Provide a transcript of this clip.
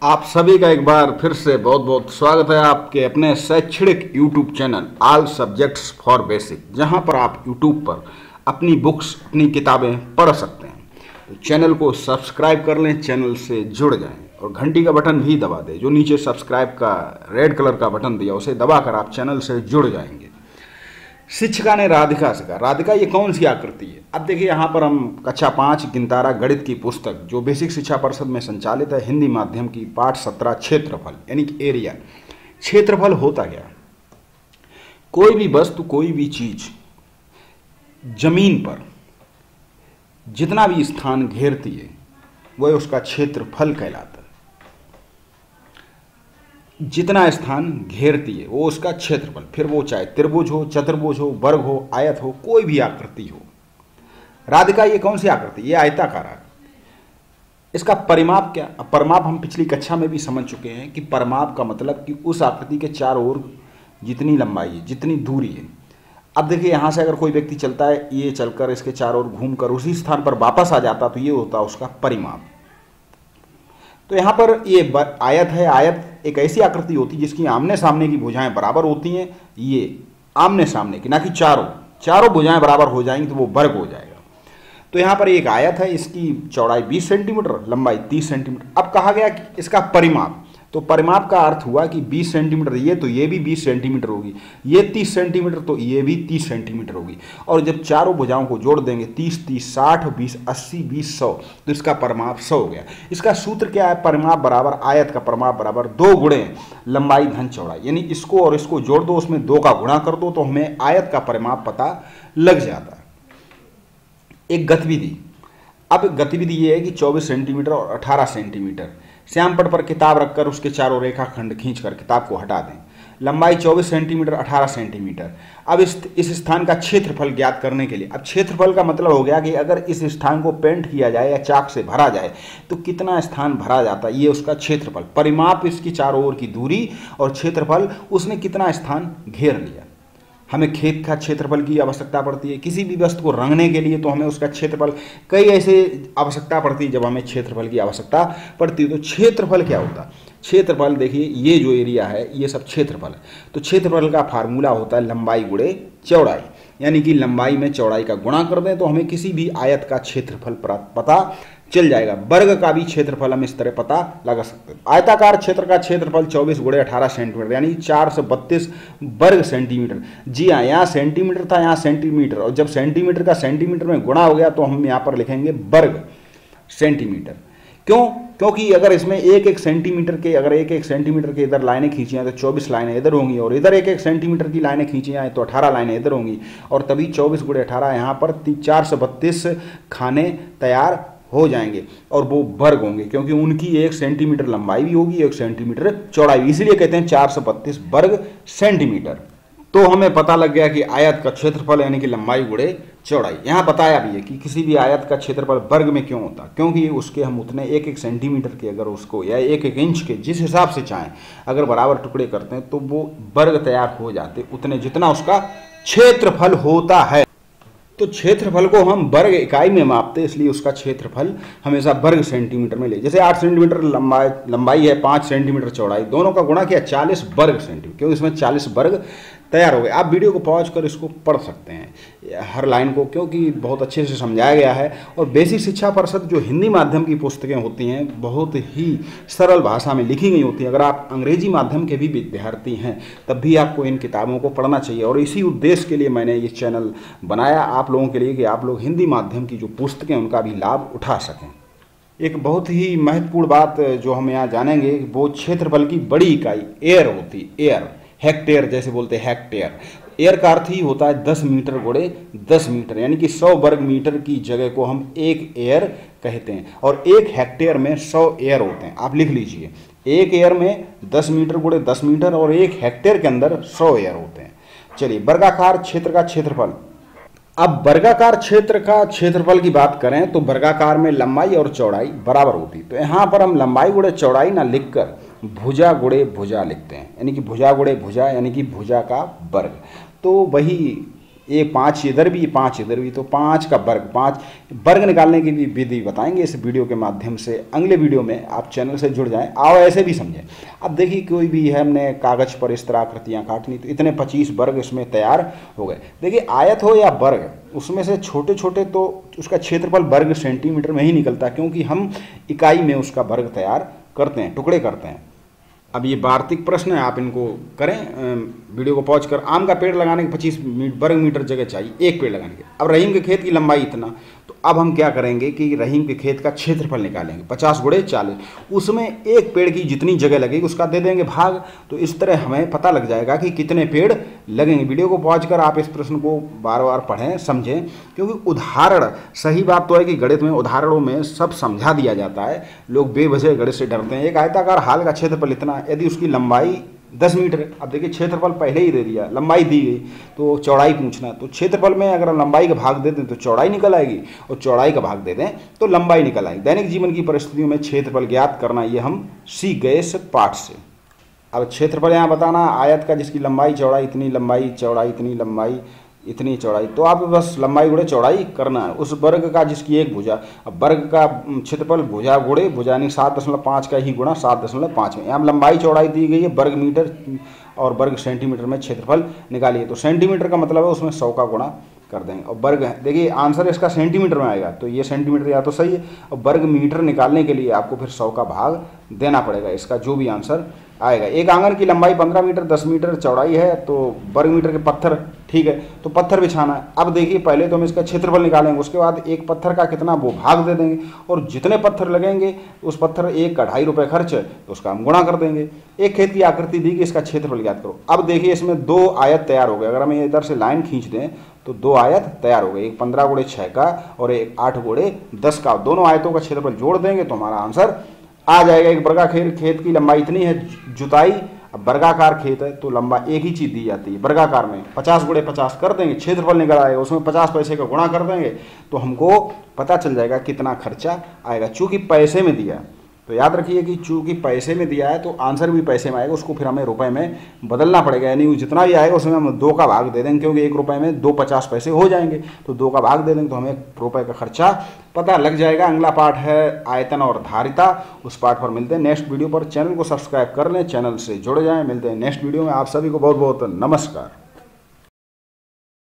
आप सभी का एक बार फिर से बहुत बहुत स्वागत है आपके अपने शैक्षणिक YouTube channel all subjects for basic, जहां पर आप यूट्यूब पर अपनी बुक्स अपनी किताबें पढ़ सकते हैं। तो चैनल को सब्सक्राइब कर लें, चैनल से जुड़ जाएं और घंटी का बटन भी दबा दें। जो नीचे सब्सक्राइब का रेड कलर का बटन दिया उसे दबाकर आप चैनल से जुड़ जाएंगे। शिक्षिका ने राधिका से कहा, राधिका ये कौन सी आकृति है? अब देखिए यहाँ पर हम कक्षा 5 गिनतारा गणित की पुस्तक जो बेसिक शिक्षा परिषद में संचालित है, हिंदी माध्यम की, पाठ 17 क्षेत्रफल यानी कि एरिया। क्षेत्रफल होता क्या? कोई भी वस्तु, कोई भी चीज जमीन पर जितना भी स्थान घेरती है वह उसका क्षेत्रफल कहलाता है। जितना स्थान घेरती है वो उसका क्षेत्रफल, फिर वो चाहे त्रिभुज हो, चतुर्भुज हो, वर्ग हो, आयत हो, कोई भी आकृति हो। राधिका ये कौन सी आकृति? ये आयताकार आकृति। इसका परिमाप क्या? अब परिमाप हम पिछली कक्षा में भी समझ चुके हैं कि परिमाप का मतलब कि उस आकृति के चारों ओर जितनी लंबाई है, जितनी दूरी है। अब देखिए यहाँ से अगर कोई व्यक्ति चलता है, ये चलकर इसके चारों ओर घूमकर उसी स्थान पर वापस आ जाता, तो ये होता है उसका परिमाप। तो यहाँ पर ये आयत है। आयत एक ऐसी आकृति होती है जिसकी आमने सामने की भुजाएं बराबर होती हैं। ये आमने सामने की, ना कि चारों भुजाएं बराबर हो जाएंगी तो वो वर्ग हो जाएगा। तो यहाँ पर एक आयत है, इसकी चौड़ाई 20 सेंटीमीटर, लंबाई 30 सेंटीमीटर। अब कहा गया कि इसका परिमाप, तो परिमाप का अर्थ हुआ कि 20 सेंटीमीटर ये, तो ये भी 20 सेंटीमीटर होगी, ये 30 सेंटीमीटर तो ये भी 30 सेंटीमीटर होगी। और जब चारों भुजाओं को जोड़ देंगे 30 30 60 20 80 20 100, तो इसका परिमाप 100 हो गया। इसका सूत्र क्या है? परिमाप बराबर आयत का परिमाप बराबर 2 गुणे लंबाई धन चौड़ाई, यानी इसको और इसको जोड़ दो, उसमें 2 का गुणा कर दो तो हमें आयत का परिमाप पता लग जाता है। एक गतिविधि, अब गतिविधि ये है कि 24 सेंटीमीटर और 18 सेंटीमीटर श्यामपट पर किताब रखकर उसके चारों रेखाखंड खींचकर किताब को हटा दें। लंबाई 24 सेंटीमीटर 18 सेंटीमीटर। अब इस स्थान का क्षेत्रफल ज्ञात करने के लिए, अब क्षेत्रफल का मतलब हो गया कि अगर इस स्थान को पेंट किया जाए या चाक से भरा जाए तो कितना स्थान भरा जाता है, ये उसका क्षेत्रफल। परिमाप इसकी चारों ओर की दूरी और क्षेत्रफल उसने कितना स्थान घेर लिया। हमें खेत का क्षेत्रफल की आवश्यकता पड़ती है, किसी भी वस्तु को रंगने के लिए तो हमें उसका क्षेत्रफल, कई ऐसे आवश्यकता पड़ती है जब हमें क्षेत्रफल की आवश्यकता पड़ती है। तो क्षेत्रफल क्या होता है? क्षेत्रफल देखिए, ये जो एरिया है ये सब क्षेत्रफल है। तो क्षेत्रफल का फार्मूला होता है लंबाई गुणे चौड़ाई, यानी कि लंबाई में चौड़ाई का गुणा कर दें तो हमें किसी भी आयत का क्षेत्रफल पता चल जाएगा। वर्ग का भी क्षेत्रफल हम इस तरह पता लगा सकते हैं। आयताकार क्षेत्र का क्षेत्रफल 24 गुणे 18 सेंटीमीटर यानी 432 वर्ग सेंटीमीटर। जी हाँ, यहाँ सेंटीमीटर था, यहाँ सेंटीमीटर, और जब सेंटीमीटर का सेंटीमीटर में गुणा हो गया तो हम यहाँ पर लिखेंगे वर्ग सेंटीमीटर। क्यों? क्योंकि अगर इसमें एक एक सेंटीमीटर के इधर लाइनें खींची हैं तो 24 लाइनें इधर होंगी, और इधर एक एक सेंटीमीटर की लाइनें खींची हैं तो 18 लाइनें इधर होंगी, और तभी 24 गुणे 18 यहाँ पर 432 खाने तैयार हो जाएंगे और वो वर्ग होंगे, क्योंकि उनकी 1 सेंटीमीटर लंबाई भी होगी, 1 सेंटीमीटर चौड़ाई भी, इसलिए कहते हैं 432 वर्ग सेंटीमीटर। तो हमें पता लग गया कि आयत का क्षेत्रफल यानी कि लंबाई गुणे चौड़ाई। यहाँ बताया भी है कि किसी भी आयत का क्षेत्रफल वर्ग में क्यों होता, क्योंकि उसके हम उतने 1 सेंटीमीटर के अगर उसको या 1 इंच के जिस हिसाब से चाहें अगर बराबर टुकड़े करते हैं तो वो वर्ग तैयार हो जाते उतने जितना उसका क्षेत्रफल होता है। तो क्षेत्रफल को हम वर्ग इकाई में मापते हैं, इसलिए उसका क्षेत्रफल हमेशा वर्ग सेंटीमीटर में ले। जैसे 8 सेंटीमीटर लंबाई है, 5 सेंटीमीटर चौड़ाई, दोनों का गुणा किया 40 वर्ग सेंटीमीटर, क्योंकि इसमें 40 वर्ग तैयार हो गए। आप वीडियो को पॉज कर इसको पढ़ सकते हैं हर लाइन को, क्योंकि बहुत अच्छे से समझाया गया है। और बेसिक शिक्षा परिषद जो हिंदी माध्यम की पुस्तकें होती हैं बहुत ही सरल भाषा में लिखी गई होती हैं। अगर आप अंग्रेजी माध्यम के भी विद्यार्थी हैं तब भी आपको इन किताबों को पढ़ना चाहिए, और इसी उद्देश्य के लिए मैंने ये चैनल बनाया आप लोगों के लिए कि आप लोग हिंदी माध्यम की जो पुस्तकें उनका भी लाभ उठा सकें। एक बहुत ही महत्वपूर्ण बात जो हम यहाँ जानेंगे वो क्षेत्रफल की बड़ी इकाई एयर होती है। एयर, हेक्टेयर जैसे बोलते हैं हेक्टेयर। एयर का अर्थ ही होता है 10 मीटर गुणे 10 मीटर, यानी कि 100 वर्ग मीटर की जगह को हम 1 एयर कहते हैं, और 1 हेक्टेयर में 100 एयर होते हैं। आप लिख लीजिए, 1 एयर में 10 मीटर गुणे 10 मीटर और 1 हेक्टेयर के अंदर 100 एयर होते हैं। चलिए, वर्गाकार क्षेत्र का क्षेत्रफल। अब वर्गाकार क्षेत्र का क्षेत्रफल की बात करें तो वर्गाकार में लंबाई और चौड़ाई बराबर होती है। तो यहाँ पर हम लंबाई गुणे चौड़ाई ना लिखकर भुजा गुणे भुजा लिखते हैं, यानी कि भुजा गुणे भुजा यानी कि भुजा का वर्ग। तो वही ये 5 इधर भी 5 इधर भी, तो 5 का वर्ग, 5 वर्ग निकालने की भी विधि बताएंगे इस वीडियो के माध्यम से। अगले वीडियो में आप चैनल से जुड़ जाएं, आओ ऐसे भी समझें। अब देखिए कोई भी है, हमने कागज़ पर इस तरह आकृतियाँ काटनी, तो इतने 25 वर्ग इसमें तैयार हो गए। देखिए आयत हो या वर्ग, उसमें से छोटे छोटे तो उसका क्षेत्रफल वर्ग सेंटीमीटर में ही निकलता है, क्योंकि हम इकाई में उसका वर्ग तैयार करते हैं, टुकड़े करते हैं। अब ये वार्तिक प्रश्न है, आप इनको करें, वीडियो को पॉज कर। आम का पेड़ लगाने के 25 वर्ग मीटर जगह चाहिए एक पेड़ लगाने के। अब रहीम के खेत की लंबाई इतना, तो अब हम क्या करेंगे कि रहीम के खेत का क्षेत्रफल निकालेंगे, 50 गुणे 40, उसमें एक पेड़ की जितनी जगह लगेगी उसका दे देंगे भाग। तो इस तरह हमें पता लग जाएगा कि कितने पेड़ लगेंगे। वीडियो को पॉज कर आप इस प्रश्न को बार बार पढ़ें, समझें, क्योंकि उदाहरण, सही बात तो है कि गणित में उदाहरणों में सब समझा दिया जाता है, लोग बेवजह गणित से डरते हैं। एक आयताकार हाल का क्षेत्रफल इतना, यदि उसकी लंबाई 10 मीटर है, अब देखिए क्षेत्रफल पहले ही दे दिया, लंबाई दी गई, तो चौड़ाई पूछना। तो क्षेत्रफल में अगर लंबाई का भाग दे दें तो चौड़ाई निकल आएगी, और चौड़ाई का भाग दे दें तो लंबाई निकल आएगी। दैनिक जीवन की परिस्थितियों में क्षेत्रफल ज्ञात करना, ये हम सीख गए इस पाठ से। अब क्षेत्रफल यहाँ बताना, आयत का जिसकी लंबाई चौड़ाई इतनी, लंबाई चौड़ाई इतनी, लंबाई इतनी, चौड़ाई, तो आप बस लंबाई गुणे चौड़ाई करना है। उस वर्ग का जिसकी एक भुजा, अब वर्ग का क्षेत्रफल भुजा गुणे भुजा, यानी 7.5 का ही गुणा 7.5 में। यहाँ लंबाई चौड़ाई दी गई है, वर्ग मीटर और वर्ग सेंटीमीटर में क्षेत्रफल निकालिए। तो सेंटीमीटर का मतलब है उसमें 100 का गुणा कर देंगे। और वर्ग है, देखिए आंसर इसका सेंटीमीटर में आएगा, तो ये सेंटीमीटर या तो सही है। और वर्ग मीटर निकालने के लिए आपको फिर 100 का भाग देना पड़ेगा, इसका जो भी आंसर आएगा। एक आंगन की लंबाई 15 मीटर 10 मीटर चौड़ाई है, तो वर्ग मीटर के पत्थर, ठीक है, तो पत्थर बिछाना है। अब देखिए पहले तो हम इसका क्षेत्रफल निकालेंगे, उसके बाद एक पत्थर का कितना वो भाग दे देंगे, और जितने पत्थर लगेंगे उस पत्थर एक का 2.5 रुपये खर्च है, तो उसका हम गुणा कर देंगे। एक खेत की आकृति दी कि इसका क्षेत्रफल ज्ञात करो। अब देखिए इसमें 2 आयत तैयार हो गए, अगर हम इधर से लाइन खींच दें तो 2 आयत तैयार हो गए, एक 15 गुणे 6 का और एक 8 गुणे 10 का। दोनों आयतों का क्षेत्रफल जोड़ देंगे तो हमारा आंसर आ जाएगा। एक वर्गाकार खेत की लंबाई इतनी है, जुताई, अब वर्गाकार खेत है तो लंबा एक ही चीज़ दी जाती है वर्गाकार में, 50 गुणे 50 कर देंगे, क्षेत्रफल निकल आएगा, उसमें 50 पैसे का गुणा कर देंगे तो हमको पता चल जाएगा कितना खर्चा आएगा। चूँकि पैसे में दिया, तो याद रखिए कि चूँकि पैसे में दिया है तो आंसर भी पैसे में आएगा, उसको फिर हमें रुपए में बदलना पड़ेगा, यानी जितना भी आएगा उसमें हम 2 का भाग दे देंगे, क्योंकि 1 रुपये में 2.50 पैसे हो जाएंगे, तो 2 का भाग दे देंगे तो हमें रुपए का खर्चा पता लग जाएगा। अगला पाठ है आयतन और धारिता, उस पाठ पर मिलते हैं नेक्स्ट वीडियो पर। चैनल को सब्सक्राइब कर लें, चैनल से जुड़ जाएं। मिलते हैं नेक्स्ट वीडियो में। आप सभी को बहुत बहुत नमस्कार।